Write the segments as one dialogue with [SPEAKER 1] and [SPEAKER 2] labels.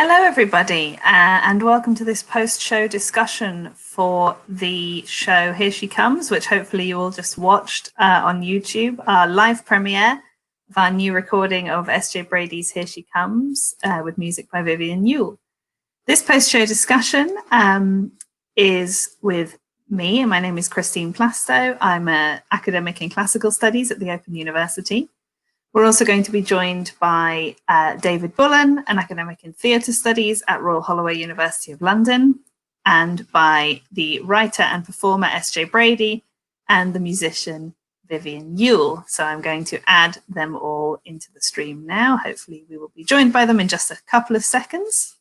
[SPEAKER 1] Hello, everybody, and welcome to this post-show discussion for the show Here She Comes, which hopefully you all just watched on YouTube, our live premiere of our new recording of SJ Brady's Here She Comes with music by Vivienne Youel. This post-show discussion is with me, and my name is Christine Plastow. I'm an academic in classical studies at the Open University. We're also going to be joined by David Bullen, an academic in theatre studies at Royal Holloway University of London, and by the writer and performer SJ Brady and the musician Vivienne Youel. So I'm going to add them all into the stream now. Hopefully we will be joined by them in just a couple of seconds.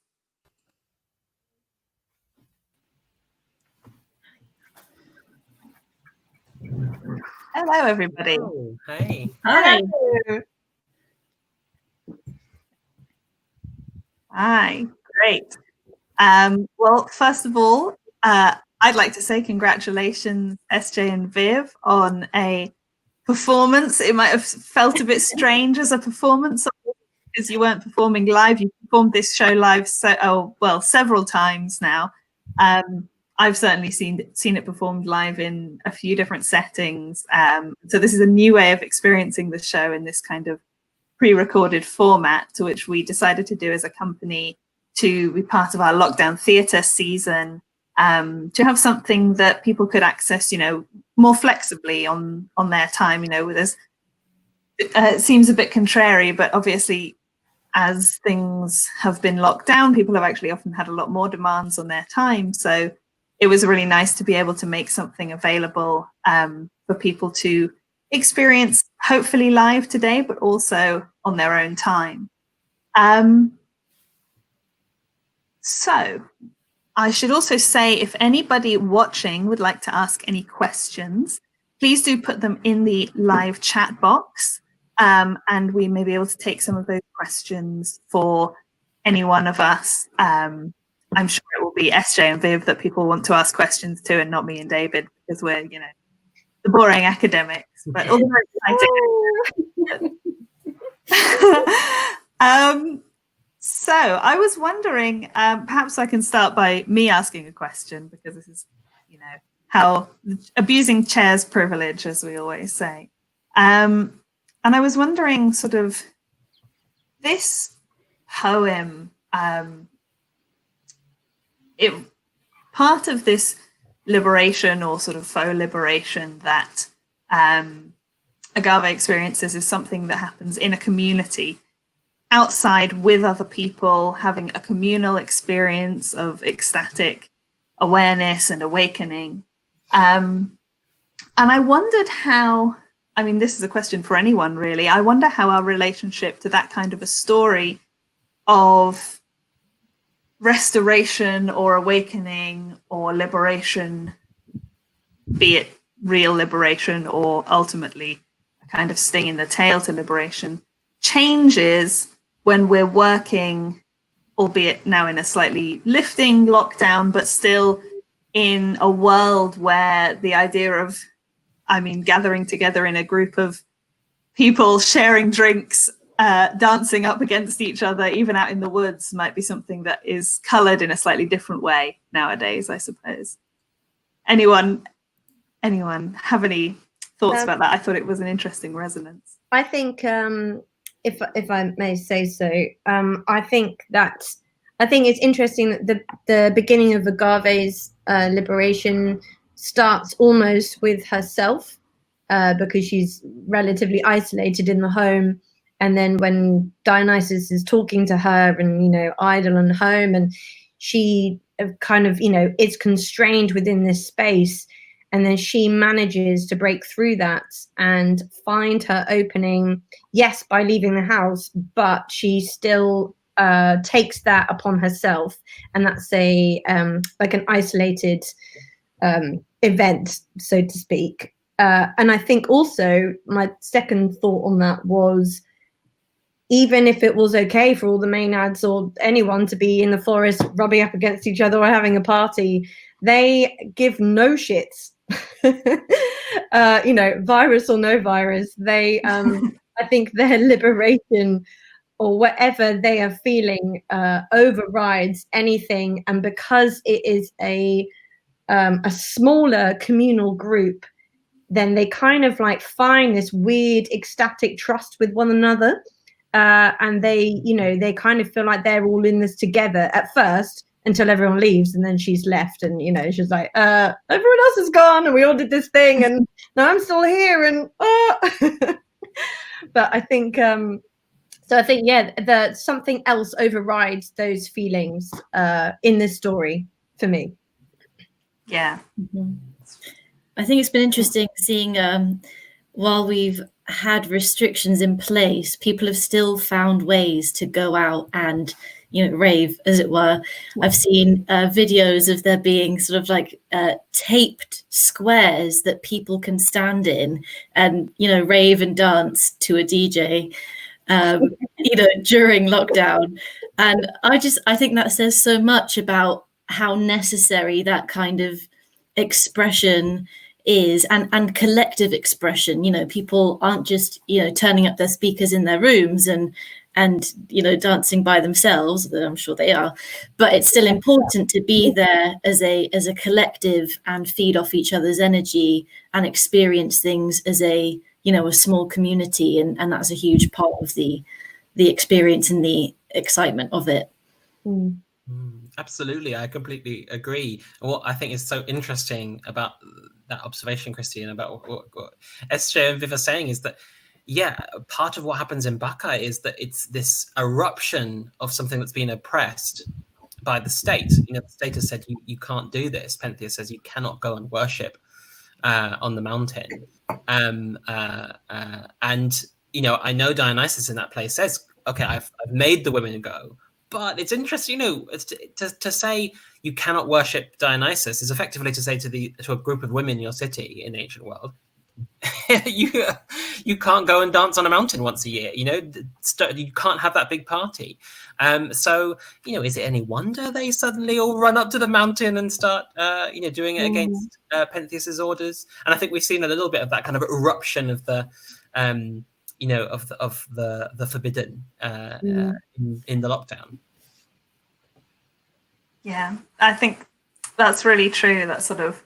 [SPEAKER 1] Hello, everybody.
[SPEAKER 2] Oh, hi.
[SPEAKER 1] Hi. Hi, great. Well, first of all, I'd like to say congratulations, SJ and Viv, on a performance. It might have felt a bit strange as a performance because you weren't performing live. You performed this show live several times now. I've certainly seen it performed live in a few different settings. So this is a new way of experiencing the show in this kind of pre-recorded format, to which we decided to do as a company to be part of our lockdown theatre season, to have something that people could access, more flexibly on their time. It seems a bit contrary, but obviously as things have been locked down, people have actually often had a lot more demands on their time. So it was really nice to be able to make something available for people to experience, hopefully live today, but also on their own time. So I should also say, if anybody watching would like to ask any questions, please do put them in the live chat box, and we may be able to take some of those questions for any one of us. I'm sure it will be SJ and Viv that people want to ask questions to, and not me and David, because we're, the boring academics. But also exciting. So I was wondering, perhaps I can start by me asking a question, because this is, how abusing chair's privilege, as we always say. And I was wondering, sort of, this poem, part of this liberation, or sort of faux liberation, that agave experiences is something that happens in a community, outside with other people, having a communal experience of ecstatic awareness and awakening. And I wondered how, this is a question for anyone really, I wonder how our relationship to that kind of a story of restoration or awakening or liberation, be it real liberation or ultimately a kind of sting in the tail to liberation, changes when we're working, albeit now in a slightly lifting lockdown, but still in a world where the idea of, gathering together in a group of people, sharing drinks, dancing up against each other, even out in the woods, might be something that is coloured in a slightly different way nowadays, I suppose. Anyone have any thoughts about that? I thought it was an interesting resonance.
[SPEAKER 3] I think, if I may say so, I think it's interesting that the beginning of Agave's liberation starts almost with herself, because she's relatively isolated in the home. And then when Dionysus is talking to her and, idle and home, and she kind of, is constrained within this space, and then she manages to break through that and find her opening, yes, by leaving the house, but she still takes that upon herself. And that's like an isolated event, so to speak. And I think also my second thought on that was, even if it was okay for all the Maenads or anyone to be in the forest rubbing up against each other or having a party, they give no shits. Virus or no virus, they I think their liberation or whatever they are feeling overrides anything. And because it is a smaller communal group, then they kind of like find this weird ecstatic trust with one another. And they, you know, they kind of feel like they're all in this together at first until everyone leaves, and then she's left, and you know, she's like, everyone else is gone and we all did this thing and now I'm still here, and but I think so I think, yeah, the something else overrides those feelings in this story for me.
[SPEAKER 1] Yeah.
[SPEAKER 2] Mm-hmm. I think it's been interesting seeing while we've had restrictions in place, people have still found ways to go out and, you know, rave, as it were. I've seen videos of there being sort of like taped squares that people can stand in and, you know, rave and dance to a DJ, you know, during lockdown. And I think that says so much about how necessary that kind of expression is, and collective expression. You know, people aren't just, you know, turning up their speakers in their rooms and you know, dancing by themselves, though I'm sure they are, but it's still important to be there as a collective and feed off each other's energy and experience things as a, you know, a small community, and that's a huge part of the experience and the excitement of it.
[SPEAKER 4] Absolutely, I completely agree. What I think is so interesting about that observation, Christine, about what SJ and Viv are saying is that, yeah, part of what happens in Bacchae is that it's this eruption of something that's been oppressed by the state. You know, the state has said you can't do this. Pentheus says you cannot go and worship on the mountain. And you know, I know Dionysus in that place says, okay, I've made the women go. But it's interesting, you know, to say you cannot worship Dionysus is effectively to say to a group of women in your city in the ancient world, you can't go and dance on a mountain once a year. You know, you can't have that big party. So, you know, is it any wonder they suddenly all run up to the mountain and start, you know, doing it against Pentheus's orders? And I think we've seen a little bit of that kind of eruption of the you know, of the forbidden in the lockdown.
[SPEAKER 1] Yeah, I think that's really true. That sort of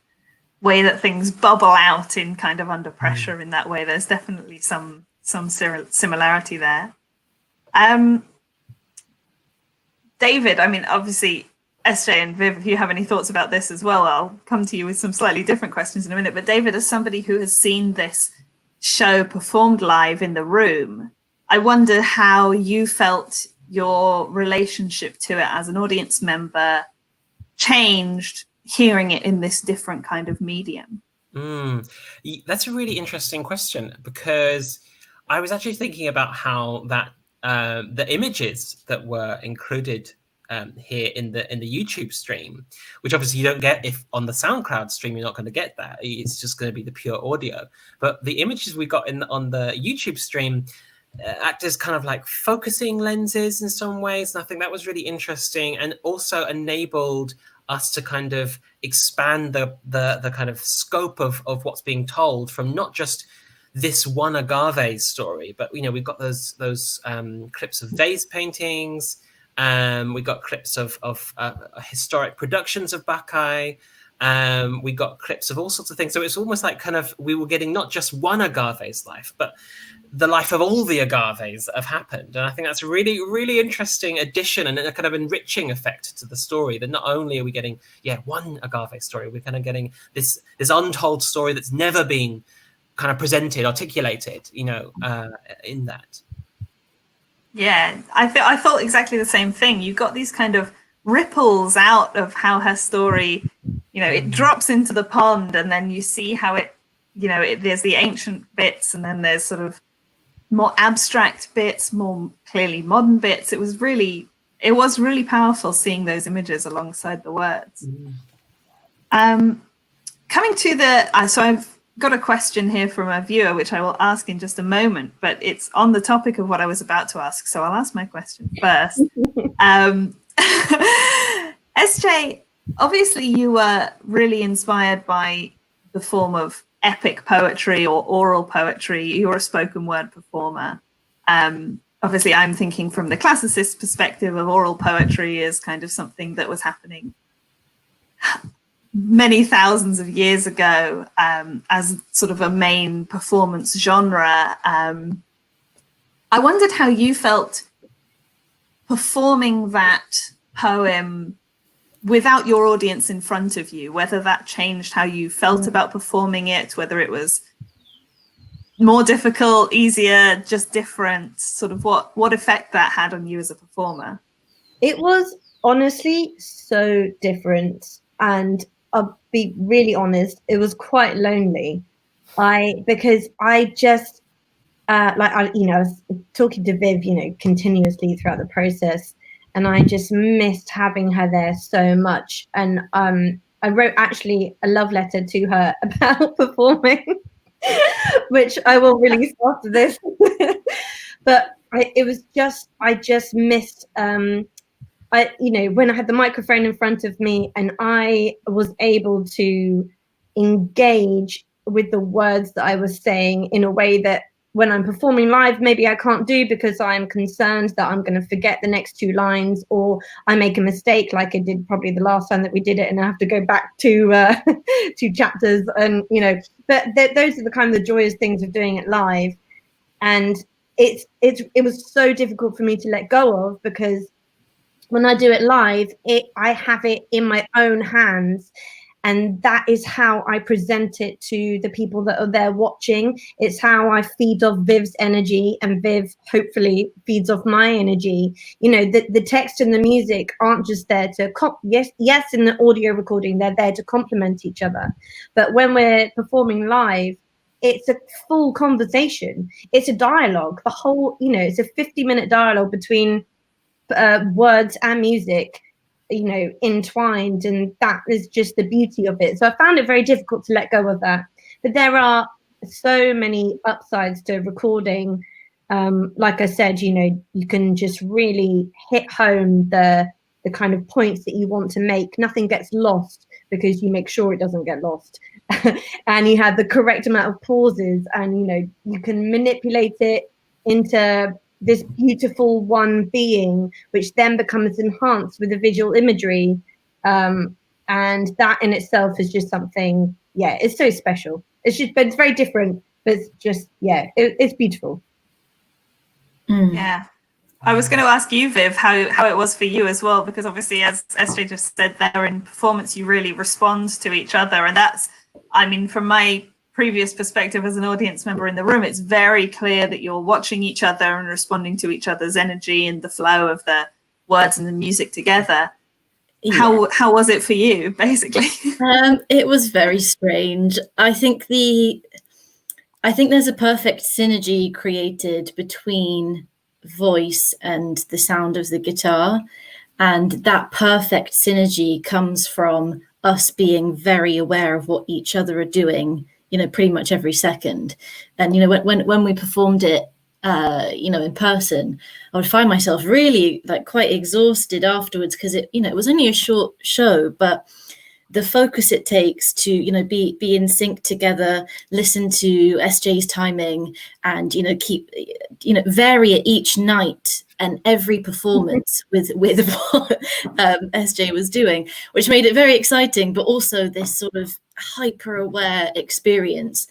[SPEAKER 1] way that things bubble out in kind of under pressure in that way. There's definitely some similarity there. David, I mean, obviously, SJ and Viv, if you have any thoughts about this as well, I'll come to you with some slightly different questions in a minute. But David, as somebody who has seen this show performed live in the room, I wonder how you felt your relationship to it as an audience member changed hearing it in this different kind of medium.
[SPEAKER 4] That's a really interesting question, because I was actually thinking about how that the images that were included here in the YouTube stream, which obviously you don't get if on the SoundCloud stream, you're not going to get that. It's just going to be the pure audio. But the images we got on the YouTube stream act as kind of like focusing lenses in some ways. And I think that was really interesting, and also enabled us to kind of expand the kind of scope of what's being told from not just this one agave story, but, you know, we've got those clips of vase paintings. We got clips of historic productions of Bacchae. We got clips of all sorts of things. So it's almost like kind of we were getting not just one agave's life, but the life of all the agaves that have happened. And I think that's a really, really interesting addition and a kind of enriching effect to the story, that not only are we getting, one agave story, we're kind of getting this untold story that's never been kind of presented, articulated, you know, in that.
[SPEAKER 1] Yeah, I thought exactly the same thing. You got these kind of ripples out of how her story, you know, it drops into the pond, and then you see how it, you know, there's the ancient bits, and then there's sort of more abstract bits, more clearly modern bits. It was really powerful seeing those images alongside the words. Coming to so I've got a question here from a viewer, which I will ask in just a moment, but it's on the topic of what I was about to ask, so I'll ask my question first. SJ, obviously you were really inspired by the form of epic poetry or oral poetry. You're a spoken word performer. obviously I'm thinking from the classicist perspective of oral poetry as kind of something that was happening many thousands of years ago as sort of a main performance genre. I wondered how you felt performing that poem without your audience in front of you, whether that changed how you felt about performing it, whether it was more difficult, easier, just different, sort of what effect that had on you as a performer.
[SPEAKER 3] It was honestly so different, and I'll be really honest, it was quite lonely. Because I just I was talking to Viv, continuously throughout the process, and I just missed having her there so much. And I wrote actually a love letter to her about performing, which I will release after this. But I just missed. When I had the microphone in front of me and I was able to engage with the words that I was saying in a way that when I'm performing live, maybe I can't do because I'm concerned that I'm going to forget the next two lines, or I make a mistake like I did probably the last time that we did it, and I have to go back to 2 chapters. And but those are the kind of the joyous things of doing it live. And it was so difficult for me to let go of, because when I do it live, I have it in my own hands. And that is how I present it to the people that are there watching. It's how I feed off Viv's energy, and Viv hopefully feeds off my energy. The text and the music aren't just there to yes, in the audio recording, they're there to complement each other. But when we're performing live, it's a full conversation. It's a dialogue. The whole, it's a 50-minute dialogue between words and music, entwined, and that is just the beauty of it. So I found it very difficult to let go of that. But there are so many upsides to recording. Like I said, you can just really hit home the kind of points that you want to make. Nothing gets lost because you make sure it doesn't get lost. And you have the correct amount of pauses, and you can manipulate it into this beautiful one being, which then becomes enhanced with the visual imagery. And that in itself is just something, it's so special. But it's very different, but it's just, it's beautiful.
[SPEAKER 1] Yeah. I was going to ask you, Viv, how it was for you as well, because obviously, as SJ just said there, in performance, you really respond to each other. And that's, from my previous perspective as an audience member in the room, it's very clear that you're watching each other and responding to each other's energy and the flow of the words and the music together. Yeah. How was it for you, basically?
[SPEAKER 2] It was very strange. I think there's a perfect synergy created between voice and the sound of the guitar, and that perfect synergy comes from us being very aware of what each other are doing, pretty much every second. And when we performed it in person, I would find myself really quite exhausted afterwards, because it was only a short show, but the focus it takes to be in sync together, listen to SJ's timing, and keep vary it each night and every performance with what SJ was doing, which made it very exciting, but also this sort of hyper aware experience.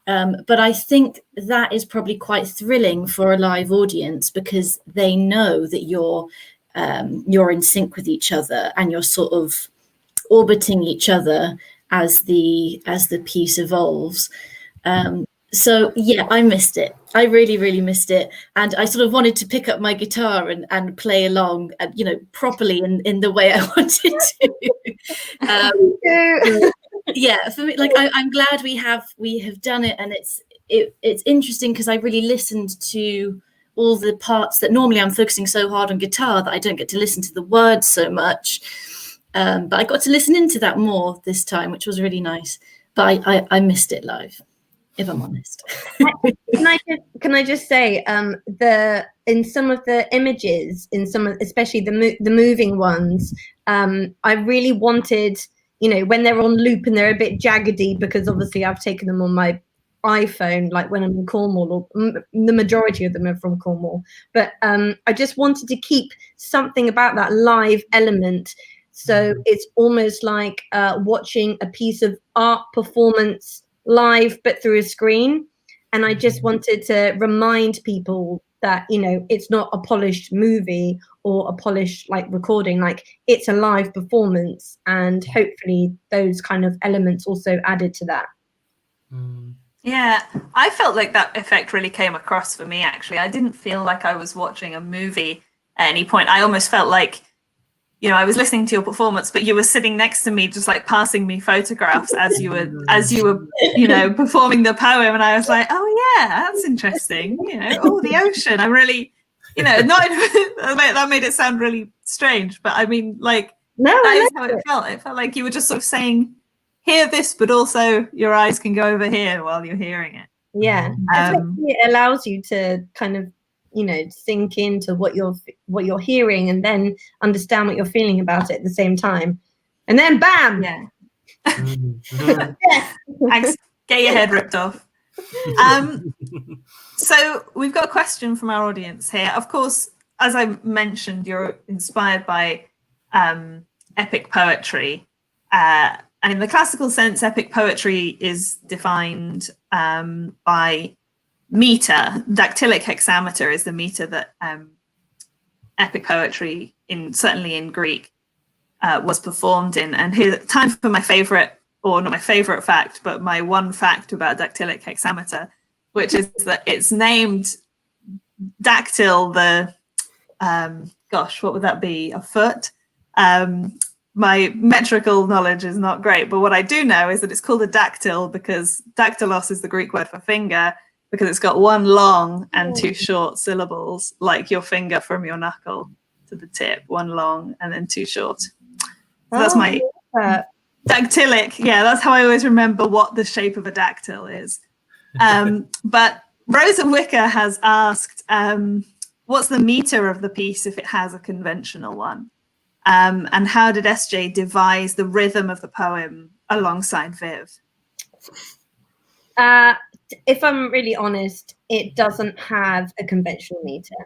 [SPEAKER 2] But I think that is probably quite thrilling for a live audience, because they know that you're in sync with each other, and you're sort of orbiting each other as the piece evolves. So yeah, I missed it. I really, really missed it. And I sort of wanted to pick up my guitar and play along, properly in the way I wanted to. Yeah, for me, I'm glad we have done it, and it's interesting because I really listened to all the parts that normally I'm focusing so hard on guitar that I don't get to listen to the words so much. But I got to listen into that more this time, which was really nice. But I missed it live, if I'm honest.
[SPEAKER 3] Can I just say, in some of the images, especially the moving ones, I really wanted, when they're on loop and they're a bit jaggedy, because obviously I've taken them on my iPhone, like when I'm in Cornwall, or the majority of them are from Cornwall. But I just wanted to keep something about that live element. So it's almost like watching a piece of art performance live, but through a screen. And I just wanted to remind people that, you know, it's not a polished movie or a polished like recording, like it's a live performance, and hopefully those kind of elements also added to that.
[SPEAKER 1] Yeah, I felt like that effect really came across for me, actually. I didn't feel like I was watching a movie at any point. I almost felt like, you know, I was listening to your performance, but you were sitting next to me, just like passing me photographs as you were, you know, performing the poem. And I was like, oh yeah, that's interesting. You know, oh, the ocean. I really, you know, not that made it sound really strange, but I mean, like, that is how it felt. It felt like you were just sort of saying, hear this, but also your eyes can go over here while you're hearing it.
[SPEAKER 3] Yeah, it allows you to kind of, you know, sink into what you're hearing, and then understand what you're feeling about it at the same time, and then bam,
[SPEAKER 1] Thanks. Get your head ripped off. So we've got a question from our audience here. Of course, as I mentioned, you're inspired by epic poetry. And in the classical sense, epic poetry is defined by meter. Dactylic hexameter is the meter that epic poetry, certainly in Greek, was performed in. And here, time for my favorite, or not my favorite fact, but my one fact about dactylic hexameter, which is that it's named dactyl, the, gosh, what would that be? A foot? My metrical knowledge is not great, but what I do know is that it's called a dactyl because dactylos is the Greek word for finger, because it's got one long and two short syllables, like your finger from your knuckle to the tip, one long and then two short. So that's my dactylic. Yeah, that's how I always remember what the shape of a dactyl is. But Rosa Wicker has asked, what's the meter of the piece if it has a conventional one? And how did SJ devise the rhythm of the poem alongside Viv?
[SPEAKER 3] If I'm really honest, it doesn't have a conventional meter.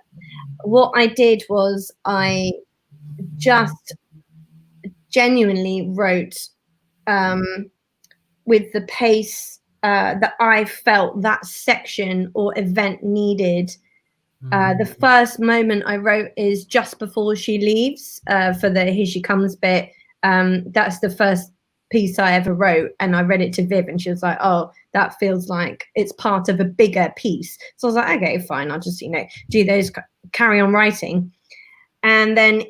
[SPEAKER 3] What I did was I just genuinely wrote with the pace that I felt that section or event needed. The first moment I wrote is just before she leaves for the Here She Comes bit. That's the first piece I ever wrote, and I read it to Viv and she was like, oh, that feels like it's part of a bigger piece. So I was like, okay, fine, I'll just, you know, do those, carry on writing. And then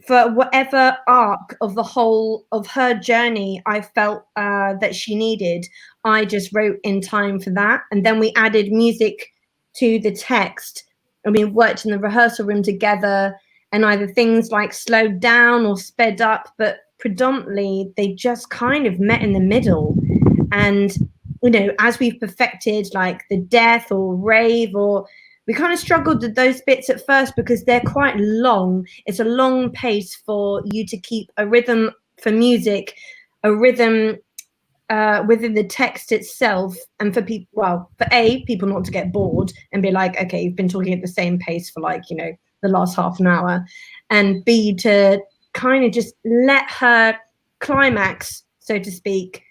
[SPEAKER 3] for whatever arc of the whole of her journey I felt that she needed, I just wrote in time for that. And then we added music to the text, and we worked in the rehearsal room together, and either things like slowed down or sped up, but predominantly they just kind of met in the middle. And, you know, as we've perfected like the death or rave, or we kind of struggled with those bits at first because they're quite long. It's a long pace for you to keep a rhythm for music, a rhythm within the text itself, and for people, well, for people not to get bored and be like, okay, you've been talking at the same pace for like, you know, the last half an hour, and B, to kind of just let her climax, so to speak,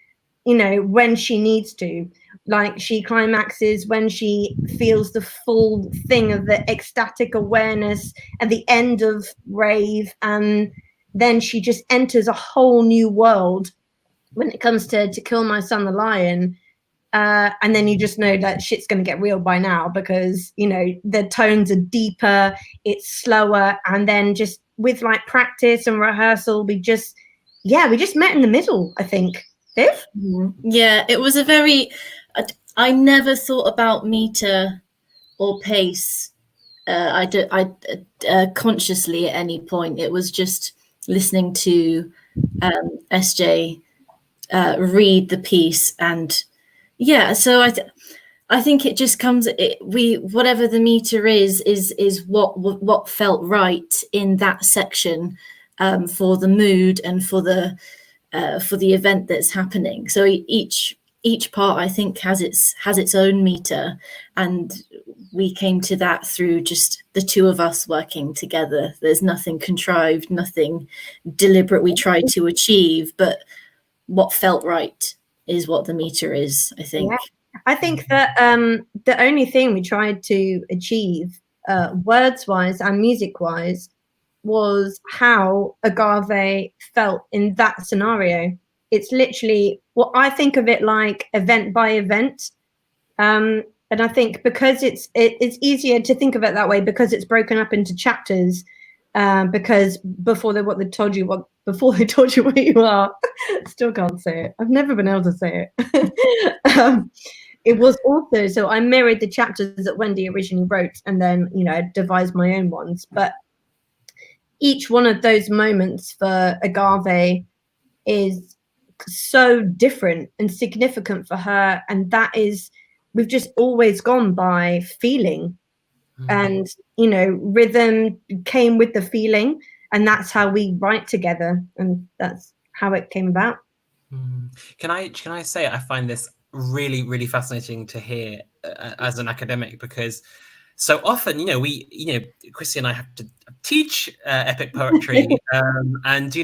[SPEAKER 3] you know, when she needs to. Like, she climaxes when she feels the full thing of the ecstatic awareness at the end of rave, and then she just enters a whole new world when it comes to Kill My Son the Lion. And then you just know that shit's going to get real by now, because, you know, the tones are deeper, it's slower, and then just with like practice and rehearsal, we just met in the middle, I think. Viv?
[SPEAKER 2] Yeah, it was a very, I never thought about meter or pace. I consciously at any point. It was just listening to SJ read the piece, and yeah. So I think it just comes. Whatever the meter is what felt right in that section for the mood and for the event that's happening. So each each part, I think, has its own meter, and we came to that through just the two of us working together. There's nothing contrived, nothing deliberate we tried to achieve, but what felt right is what the meter is, I think.
[SPEAKER 3] Yeah. I think that the only thing we tried to achieve, words-wise and music-wise, was how Agave felt in that scenario. It's literally what I think of it like event by event. And I think because it's easier to think of it that way because it's broken up into chapters. Because before they told you what you are, still can't say it. I've never been able to say it. It was also, so I mirrored the chapters that Wendy originally wrote, and then devised my own ones. But each one of those moments for Agave is so different and significant for her, and that is, we've just always gone by feeling. And rhythm came with the feeling, and that's how we write together, and that's how it came about.
[SPEAKER 4] Can I say I find this really, really fascinating to hear as an academic, because so often, Chrissy and I have to teach epic poetry, and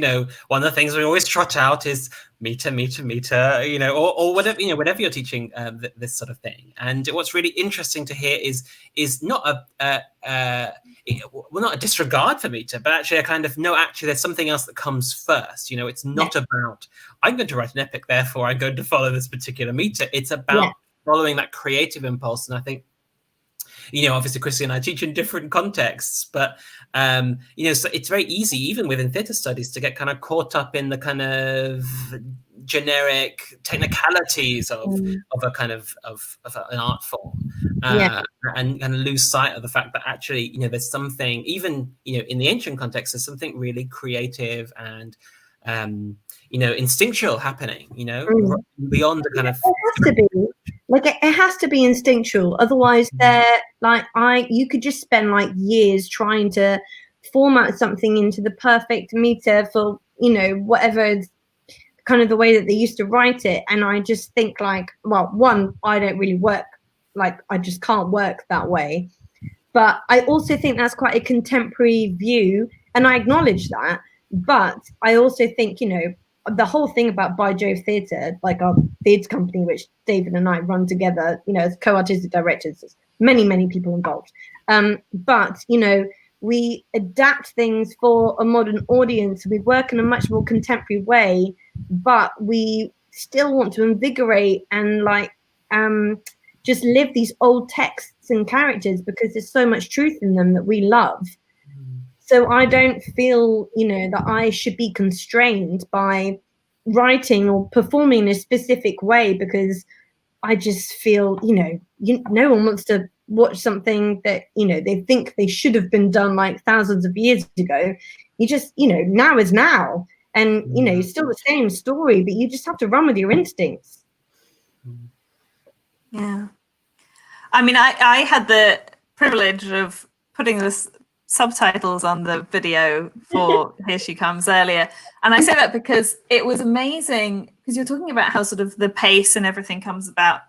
[SPEAKER 4] one of the things we always trot out is meter, or whatever, whenever you're teaching this sort of thing. And what's really interesting to hear is not not a disregard for meter, but actually a kind of, no, actually there's something else that comes first. It's not about, I'm going to write an epic, therefore I'm going to follow this particular meter. It's about following that creative impulse. And I think, obviously Chrissy and I teach in different contexts, but, so it's very easy, even within theatre studies, to get kind of caught up in the kind of generic technicalities of a kind of an art form, and lose sight of the fact that actually, there's something, even, in the ancient context, there's something really creative and, instinctual happening, beyond the kind of...
[SPEAKER 3] It has to be instinctual. Otherwise, you could just spend years trying to format something into the perfect meter for, whatever kind of the way that they used to write it. And I just think one, I don't really work, I just can't work that way. But I also think that's quite a contemporary view, and I acknowledge that. But I also think, the whole thing about By Jove Theatre, our theatre company, which David and I run together, as co-artistic directors, there's many, many people involved. But, we adapt things for a modern audience. We work in a much more contemporary way, but we still want to invigorate and just live these old texts and characters, because there's so much truth in them that we love. So I don't feel, that I should be constrained by writing or performing in a specific way, because I just feel, no one wants to watch something that, they think they should have been done thousands of years ago. You just, now is now. And, it's still the same story, but you just have to run with your instincts.
[SPEAKER 1] Yeah. I mean, I had the privilege of putting this subtitles on the video for Here She Comes earlier, and I say that because it was amazing, because you're talking about how sort of the pace and everything comes about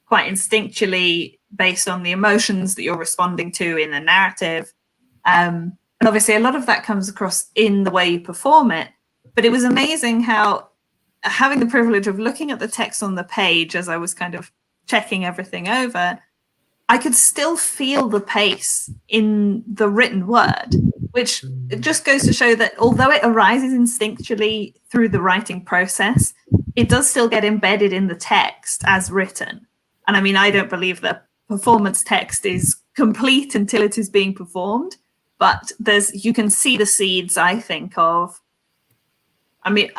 [SPEAKER 1] quite instinctually based on the emotions that you're responding to in the narrative, and obviously a lot of that comes across in the way you perform it. But it was amazing how, having the privilege of looking at the text on the page as I was kind of checking everything over, I could still feel the pace in the written word, which it just goes to show that although it arises instinctually through the writing process, it does still get embedded in the text as written. And I mean, I don't believe that performance text is complete until it is being performed, but you can see the seeds, I think, of, I mean,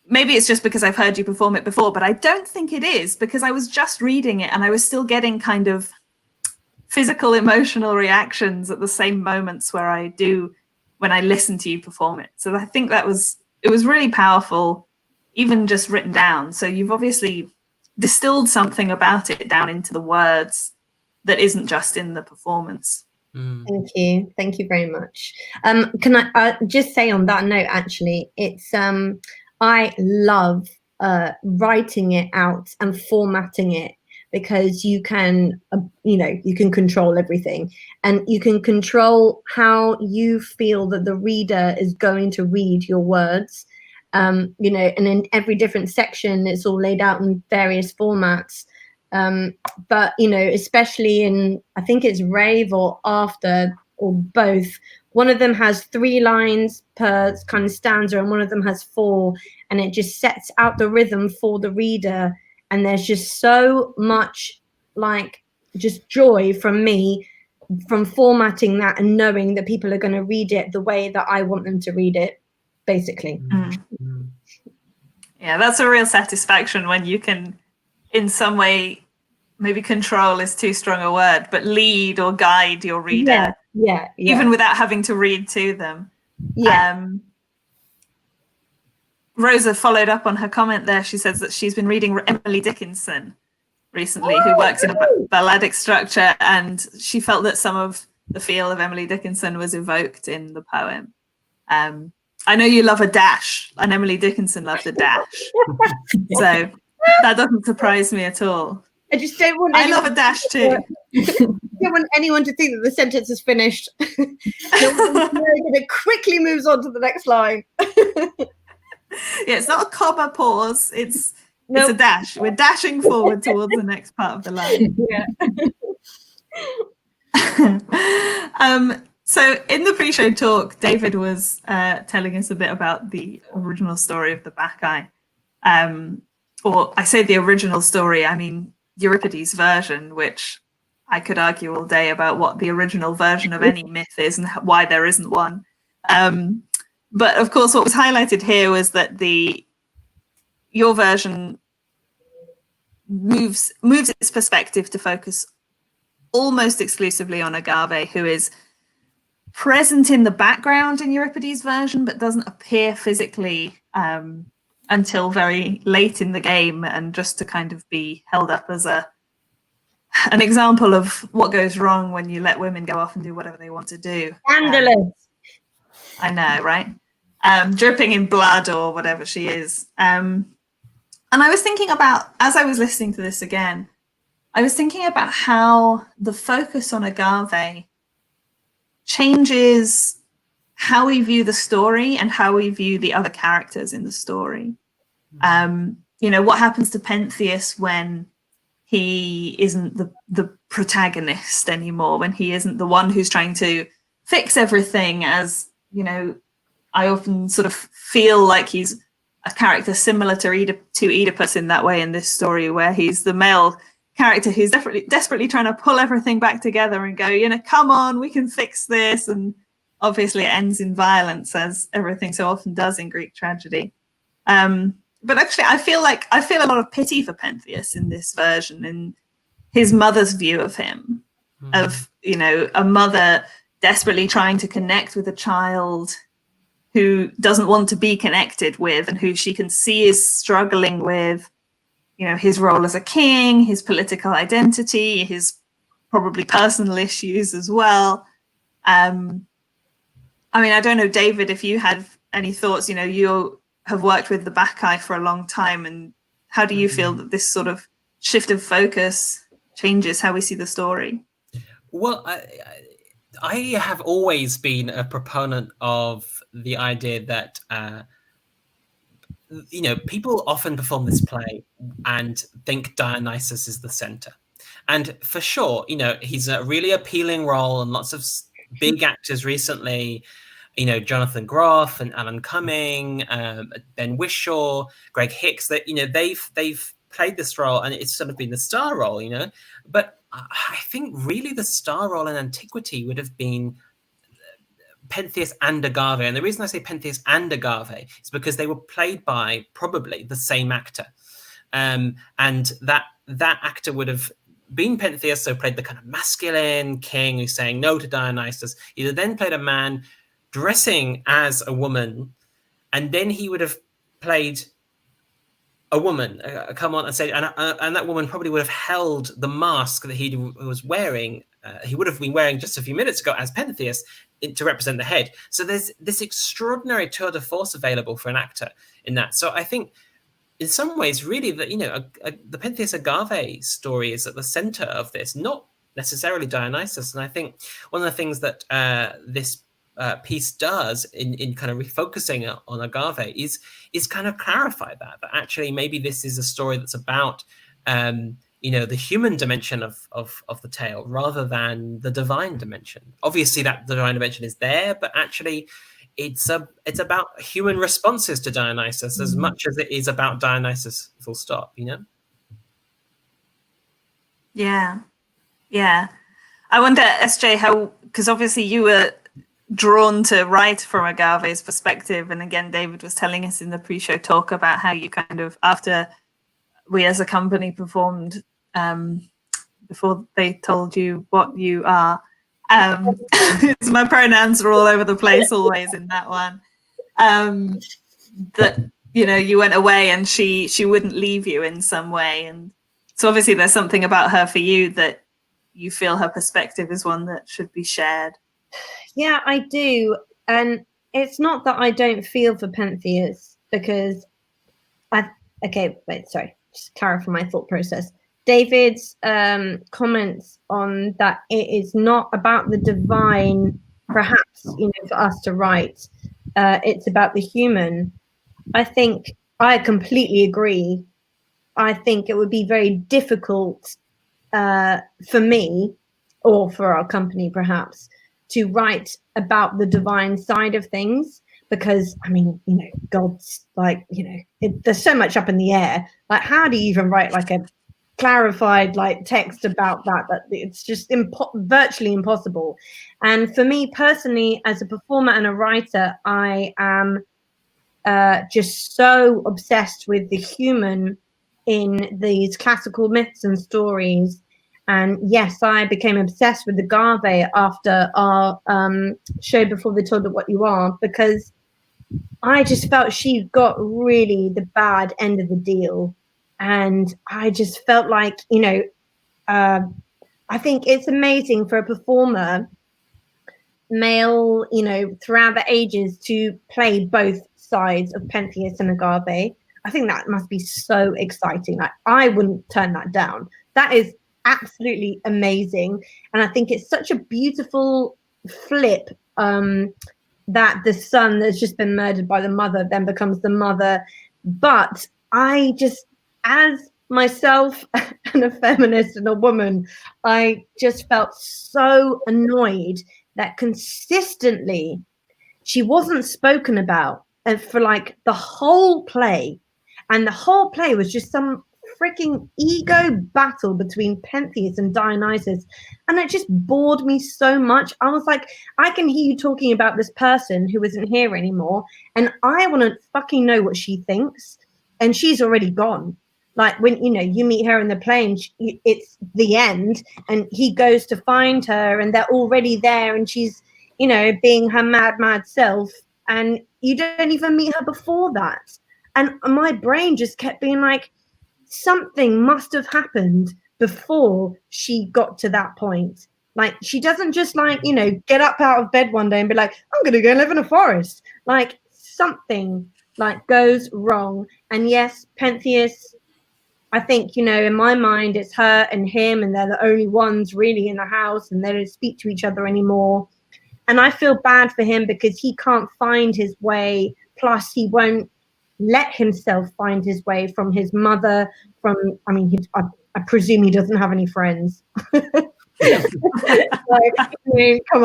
[SPEAKER 1] maybe it's just because I've heard you perform it before, but I don't think it is, because I was just reading it and I was still getting kind of physical, emotional reactions at the same moments where I do when I listen to you perform it. So I think it was really powerful, even just written down. So you've obviously distilled something about it down into the words that isn't just in the performance.
[SPEAKER 3] Thank you very much. Can I just say on that note, actually, it's I love writing it out and formatting it, because you can, you can control everything, and you can control how you feel that the reader is going to read your words. And in every different section, it's all laid out in various formats. But, especially in, I think it's Rave or After or both, one of them has 3 lines per kind of stanza and one of them has 4, and it just sets out the rhythm for the reader. And there's just so much just joy from me from formatting that and knowing that people are going to read it the way that I want them to read it, basically.
[SPEAKER 1] Yeah, that's a real satisfaction when you can, in some way, maybe control is too strong a word, but lead or guide your reader.
[SPEAKER 3] Yeah.
[SPEAKER 1] Even without having to read to them.
[SPEAKER 3] Yeah.
[SPEAKER 1] Rosa followed up on her comment there. She says that she's been reading Emily Dickinson recently, who works in a balladic structure, and she felt that some of the feel of Emily Dickinson was evoked in the poem. I know you love a dash, and Emily Dickinson loved a dash. So that doesn't surprise me at all.
[SPEAKER 3] I just don't want
[SPEAKER 1] I love a dash too.
[SPEAKER 3] I don't want anyone to think that the sentence is finished. It quickly moves on to the next line.
[SPEAKER 1] Yeah, it's not a comma pause. It's a dash. We're dashing forward towards the next part of the line.
[SPEAKER 3] Yeah.
[SPEAKER 1] So in the pre-show talk, David was telling us a bit about the original story of the Bacchae. Or I say the original story, I mean Euripides' version, which I could argue all day about what the original version of any myth is and why there isn't one. But of course, what was highlighted here was that your version moves its perspective to focus almost exclusively on Agave, who is present in the background in Euripides' version, but doesn't appear physically until very late in the game, and just to kind of be held up as an example of what goes wrong when you let women go off and do whatever they want to do.
[SPEAKER 3] Scandalous.
[SPEAKER 1] I know, right? Dripping in blood or whatever she is. And I was thinking about, as I was listening to this again, I was thinking about how the focus on Agave changes how we view the story and how we view the other characters in the story. What happens to Pentheus when he isn't the protagonist anymore, when he isn't the one who's trying to fix everything? As I often sort of feel like he's a character similar to Oedipus in that way in this story, where he's the male character who's desperately trying to pull everything back together and go, come on, we can fix this. And obviously it ends in violence, as everything so often does in Greek tragedy. But actually, I feel a lot of pity for Pentheus in this version, and his mother's view of him, of, a mother desperately trying to connect with a child who doesn't want to be connected with, and who she can see is struggling with, his role as a king, his political identity, his probably personal issues as well. I don't know, David, if you had any thoughts. You have worked with the Bacchae for a long time, and how do you feel that this sort of shift of focus changes how we see the story?
[SPEAKER 4] Well, I have always been a proponent of the idea that people often perform this play and think Dionysus is the center. And for sure, he's a really appealing role, and lots of big actors recently, Jonathan Groff and Alan Cumming, Ben Whishaw, Greg Hicks, that, they've played this role, and it's sort of been the star role, But I think really the star role in antiquity would have been Pentheus and Agave. And the reason I say Pentheus and Agave is because they were played by probably the same actor. And that actor would have been Pentheus, so played the kind of masculine king who's saying no to Dionysus. He then played a man dressing as a woman, and then he would have played a woman come on and say, and that woman probably would have held the mask that he was wearing. He would have been wearing just a few minutes ago as Pentheus to represent the head. So there's this extraordinary tour de force available for an actor in that. So I think in some ways, really, that the Pentheus Agave story is at the center of this, not necessarily Dionysus. And I think one of the things that this piece does in kind of refocusing on Agave is kind of clarify that actually maybe this is a story that's about the human dimension of the tale rather than the divine dimension. Obviously, that the divine dimension is there, but actually, it's about human responses to Dionysus as much as it is about Dionysus. Full stop.
[SPEAKER 1] Yeah. I wonder, SJ, how, because obviously you were drawn to write from Agave's perspective, and again, David was telling us in the pre-show talk about how you kind of, after we as a company performed, before they told you what you are, my pronouns are all over the place always in that one, that you went away and she wouldn't leave you in some way, and so obviously there's something about her for you that you feel her perspective is one that should be shared.
[SPEAKER 3] Yeah, I do. And it's not that I don't feel for Pentheus, because just clarify my thought process. David's comments on that it is not about the divine, perhaps, for us to write. It's about the human. I think I completely agree. I think it would be very difficult for me, or for our company perhaps, to write about the divine side of things, because God's like, there's so much up in the air. Like, how do you even write like a clarified like text about that it's just virtually impossible. And for me personally, as a performer and a writer, I am just so obsessed with the human in these classical myths and stories. And yes, I became obsessed with Agave after our show Before They Told Her What You Are, because I just felt she got really the bad end of the deal. And I just felt like, I think it's amazing for a performer, male, throughout the ages, to play both sides of Pentheus and Agave. I think that must be so exciting. Like, I wouldn't turn that down. That is absolutely amazing. And I think it's such a beautiful flip, that the son that's just been murdered by the mother then becomes the mother. But I just, as myself and a feminist and a woman, I just felt so annoyed that consistently she wasn't spoken about for like the whole play. And the whole play was just some freaking ego battle between Pentheus and Dionysus, and it just bored me so much. I was like, I can hear you talking about this person who isn't here anymore, and I want to fucking know what she thinks, and she's already gone. Like, when you meet her in the plane, it's the end, and he goes to find her, and they're already there, and she's being her mad self, and you don't even meet her before that. And my brain just kept being like, something must have happened before she got to that point. Like, she doesn't just get up out of bed one day and be like, I'm gonna go live in a forest. Like, something like goes wrong. And yes, Pentheus, I think, in my mind, it's her and him, and they're the only ones really in the house, and they don't speak to each other anymore. And I feel bad for him because he can't find his way. Plus, he won't let himself find his way from his mother, I presume he doesn't have any friends. Come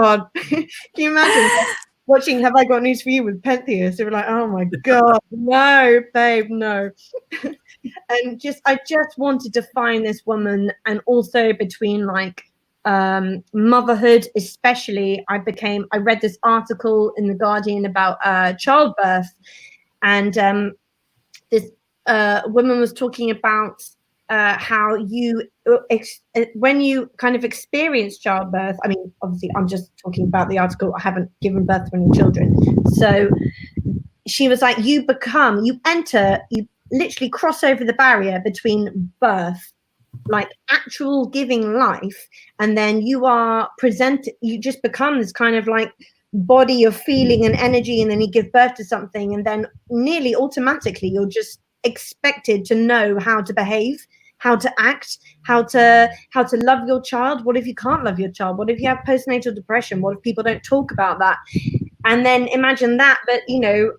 [SPEAKER 3] on. Can you imagine watching Have I Got News for You with Pentheus? They were like, oh my God, no, babe, no. And I just wanted to find this woman, and also between motherhood, especially. I read this article in The Guardian about childbirth. And this woman was talking about how when you kind of experience childbirth, obviously I'm just talking about the article, I haven't given birth to any children. So she was like, you literally cross over the barrier between birth, like actual giving life, and then you just become this kind of like body of feeling and energy, and then you give birth to something, and then nearly automatically you're just expected to know how to behave, how to act, how to love your child. What if you can't love your child? What if you have postnatal depression? What if people don't talk about that? And then imagine that, but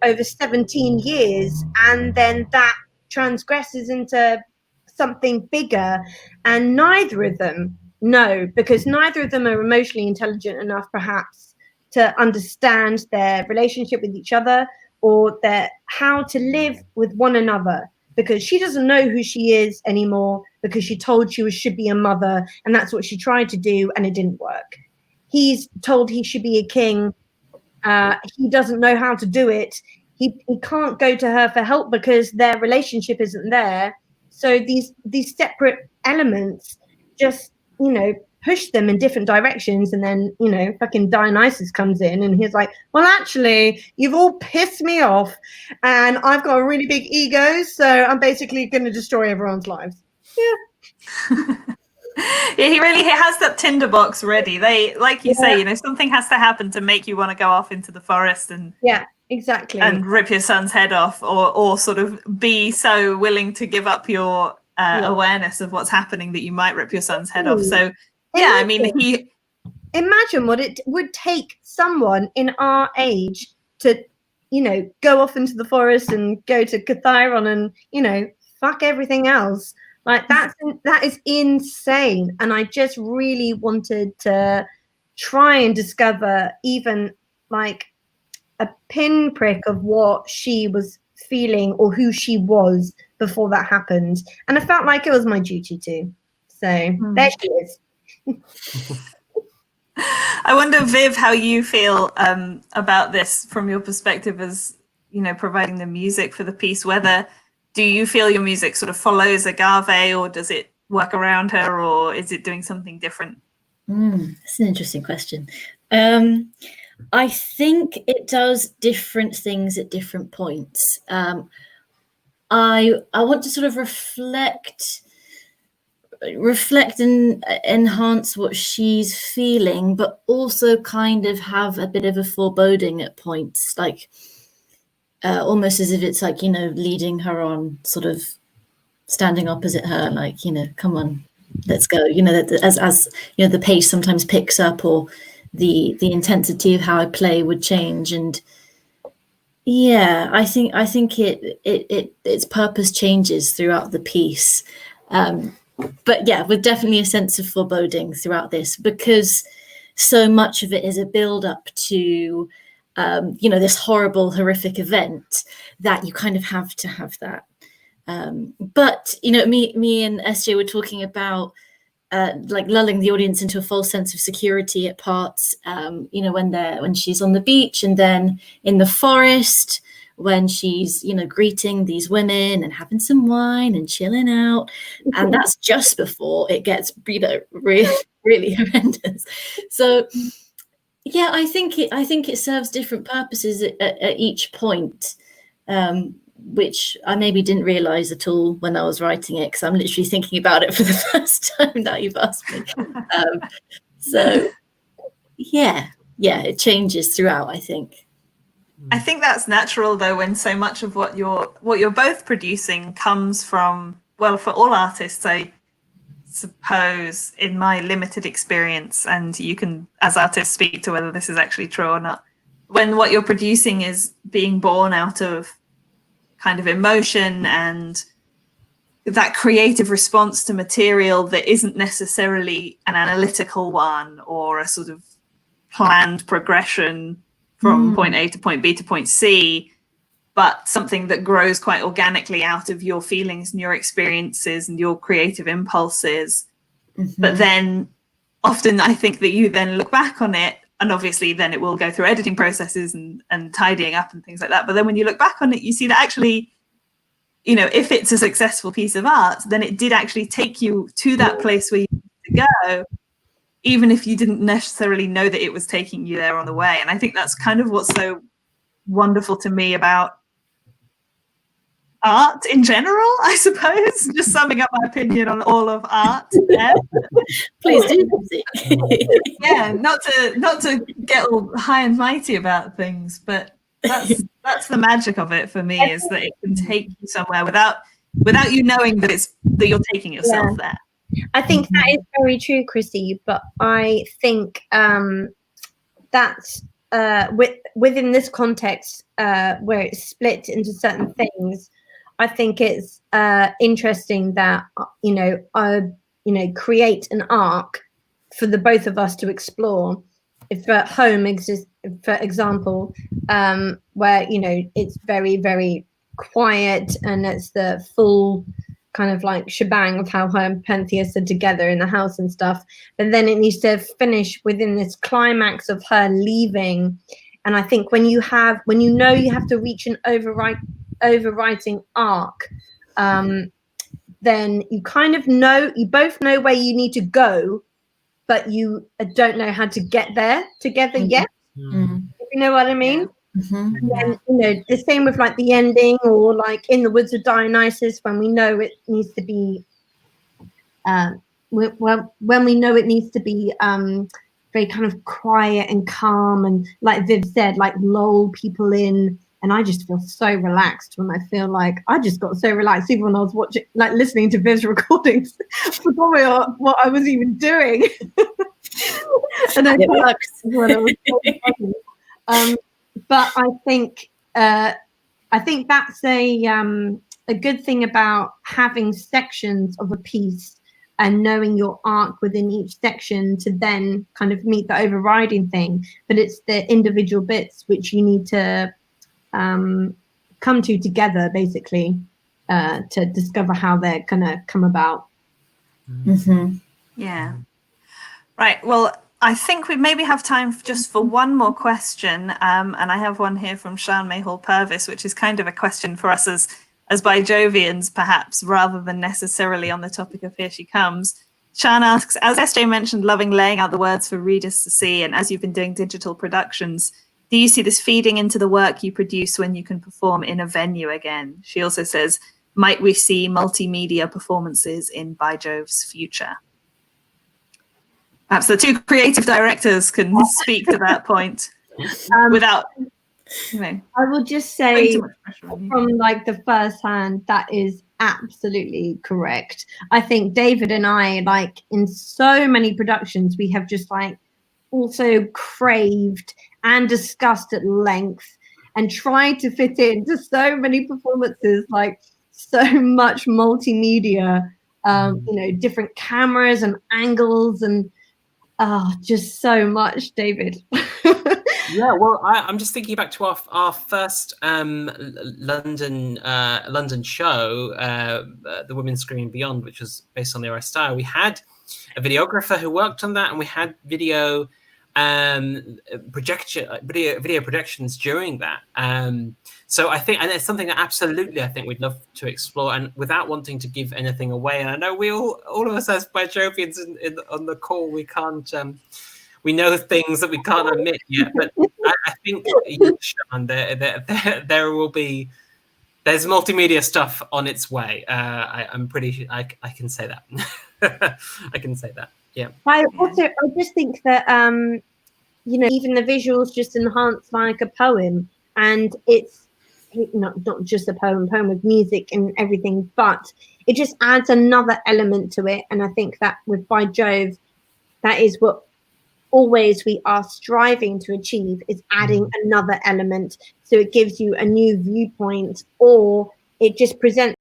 [SPEAKER 3] over 17 years, and then that transgresses into something bigger, and neither of them know, because neither of them are emotionally intelligent enough perhaps to understand their relationship with each other, or their how to live with one another, because she doesn't know who she is anymore, because she told she should be a mother, and that's what she tried to do, and it didn't work. He's told he should be a king. He doesn't know how to do it. He can't go to her for help because their relationship isn't there. So these separate elements just, push them in different directions. And then, fucking Dionysus comes in and he's like, well, actually, you've all pissed me off and I've got a really big ego. So I'm basically going to destroy everyone's lives. Yeah.
[SPEAKER 1] Yeah, he has that tinderbox ready. They, like you say, something has to happen to make you want to go off into the forest and
[SPEAKER 3] exactly,
[SPEAKER 1] and rip your son's head off, or sort of be so willing to give up your awareness of what's happening that you might rip your son's head off. So
[SPEAKER 3] imagine what it would take someone in our age to, go off into the forest and go to Cathiron and, fuck everything else. Like that is insane. And I just really wanted to try and discover even like a pinprick of what she was feeling or who she was before that happened. And I felt like it was my duty to. So there she is.
[SPEAKER 1] I wonder, Viv, how you feel about this from your perspective as, providing the music for the piece. Whether do you feel your music sort of follows Agave, or does it work around her, or is it doing something different?
[SPEAKER 2] That's an interesting question. I think it does different things at different points. I want to sort of reflect and enhance what she's feeling, but also kind of have a bit of a foreboding at points, like almost as if it's like, leading her on, sort of standing opposite her, like, come on, let's go. As the pace sometimes picks up, or the intensity of how I play would change. And I think its purpose changes throughout the piece. But with definitely a sense of foreboding throughout this, because so much of it is a build up to this horrible, horrific event that you kind of have to have that. But me and SJ were talking about like lulling the audience into a false sense of security at parts, when she's on the beach, and then in the forest when she's greeting these women and having some wine and chilling out, and that's just before it gets really, really horrendous. So I think it serves different purposes at each point, which I maybe didn't realize at all when I was writing it, because I'm literally thinking about it for the first time that you've asked me. It changes throughout, I think.
[SPEAKER 1] I think that's natural, though, when so much of what you're both producing comes from, well, for all artists, I suppose, in my limited experience, and you can, as artists, speak to whether this is actually true or not, when what you're producing is being born out of kind of emotion and that creative response to material that isn't necessarily an analytical one or a sort of planned progression from point A to point B to point C, but something that grows quite organically out of your feelings and your experiences and your creative impulses. But then often I think that you then look back on it, and obviously then it will go through editing processes and tidying up and things like that. But then when you look back on it, you see that actually, if it's a successful piece of art, then it did actually take you to that place where you need to go, even if you didn't necessarily know that it was taking you there on the way. And I think that's kind of what's so wonderful to me about art in general, I suppose. Just summing up my opinion on all of art.
[SPEAKER 2] Please do.
[SPEAKER 1] Yeah, not to get all high and mighty about things, but That's the magic of it for me, is that it can take you somewhere without you knowing that you're taking yourself there.
[SPEAKER 3] I think that is very true, Chrissy, but I think that's within this context where it's split into certain things. I think it's interesting that create an arc for the both of us to explore. If at home exists, for example, where it's very, very quiet and it's the full kind of like shebang of how her and Pentheus are together in the house and stuff, but then it needs to finish within this climax of her leaving. And I think when you know you have to reach an overwriting arc, then you kind of know, you both know where you need to go, but you don't know how to get there together yet. If you know what I mean? And then, the same with like the ending, or like in the Woods of Dionysus, when we know it needs to be when we know it needs to be very kind of quiet and calm, and like Viv said, like lull people in. And I just feel so relaxed when I feel like I just got so relaxed, even when I was watching, like listening to Viv's recordings. I forgot what I was even doing. And it works. But I think that's a good thing about having sections of a piece and knowing your arc within each section to then kind of meet the overriding thing. But it's the individual bits which you need to come to together, basically, to discover how they're gonna come about.
[SPEAKER 1] Yeah. Right. Well, I think we maybe have time just for one more question, and I have one here from Sian Mayhall Purvis, which is kind of a question for us as By Jovians, perhaps, rather than necessarily on the topic of Here She Comes. Sian asks, as SJ mentioned, loving laying out the words for readers to see, and as you've been doing digital productions, do you see this feeding into the work you produce when you can perform in a venue again? She also says, might we see multimedia performances in By Jove's future? Perhaps the two creative directors can speak to that point without,
[SPEAKER 3] I will just say from like the first hand, that is absolutely correct. I think David and I, like in so many productions, we have just like also craved and discussed at length and tried to fit into so many performances, like so much multimedia, different cameras and angles and just so much, David.
[SPEAKER 4] Yeah, well, I'm just thinking back to our first London show, The Women Screaming Beyond, which was based on the Style. We had a videographer who worked on that, and we had video projections during that. So I think, and it's something that absolutely I think we'd love to explore, and without wanting to give anything away. And I know we all of us as By Jovians on the call, we can't. We know things that we can't admit yet, but I think, Sian, there will be. There's multimedia stuff on its way. I'm pretty sure I can say that. I can say that. Yeah.
[SPEAKER 3] I just think that even the visuals just enhance like a poem, and it's not just a poem with music and everything, but it just adds another element to it. And I think that with By Jove, that is what always we are striving to achieve, is adding another element, so it gives you a new viewpoint, or it just presents